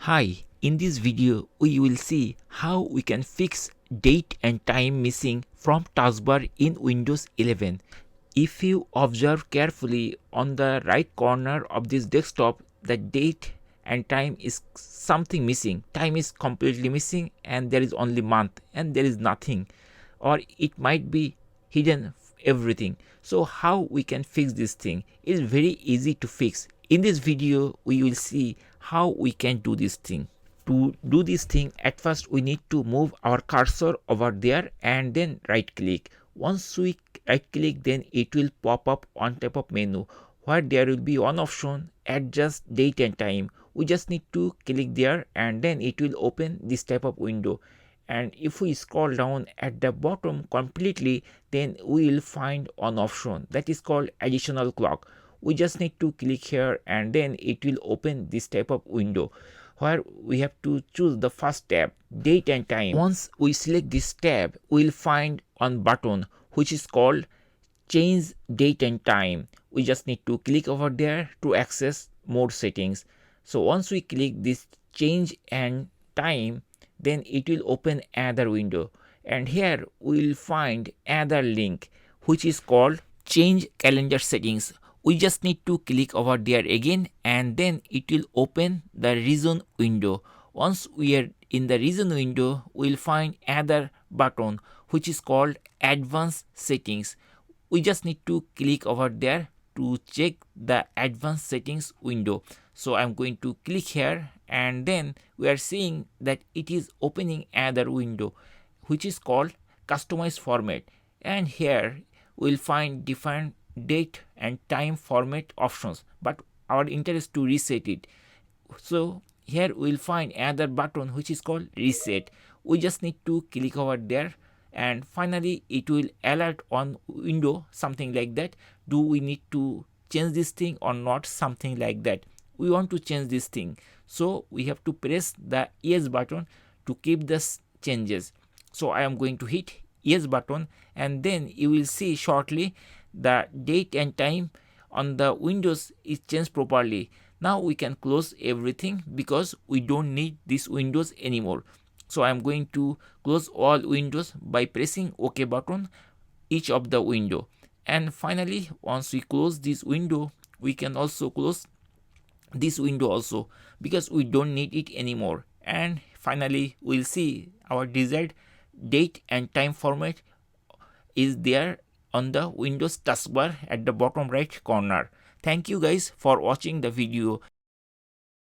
Hi, in this video we will see how we can fix date and time missing from taskbar in Windows 11. If you observe carefully on the right corner of this desktop, the date and time is something missing. Time is completely missing and there is only month and there is nothing, or it might be hidden everything. So how we can fix this thing is very easy to fix. In this video we will see how we can do this thing. To do this thing, at first we need to move our cursor over there and then right click. Once we right click, then it will pop up on top of menu where there will be one option, adjust date and time. We just need to click there and then it will open this type of window. And if we scroll down at the bottom completely, then we will find an option that is called additional clock. We just need to click here and then it will open this type of window where we have to choose the first tab, date and time. Once we select this tab, we will find one button which is called change date and time. We just need to click over there to access more settings. So once we click this change and time, then it will open another window, and here we will find another link which is called change calendar settings. We just need to click over there again and then it will open the region window. Once we are in the region window, we will find another button which is called advanced settings. We just need to click over there to check the advanced settings window. So I'm going to click here and then we are seeing that it is opening another window which is called customize format, and here we'll find different date and time format options, but our interest to reset it. So here we'll find another button which is called reset. We just need to click over there and finally it will alert on window something like that. Do we need to change this thing or not? Something like that. We want to change this thing, so we have to press the yes button to keep the changes. So I am going to hit yes button and then you will see shortly the date and time on the windows is changed properly. Now we can close everything because we don't need these windows anymore. So I am going to close all windows by pressing OK button each of the window. And finally, once we close this window, we can also close this window also because we don't need it anymore. And finally, we'll see our desired date and time format is there on the Windows taskbar at the bottom right corner. Thank you guys for watching the video.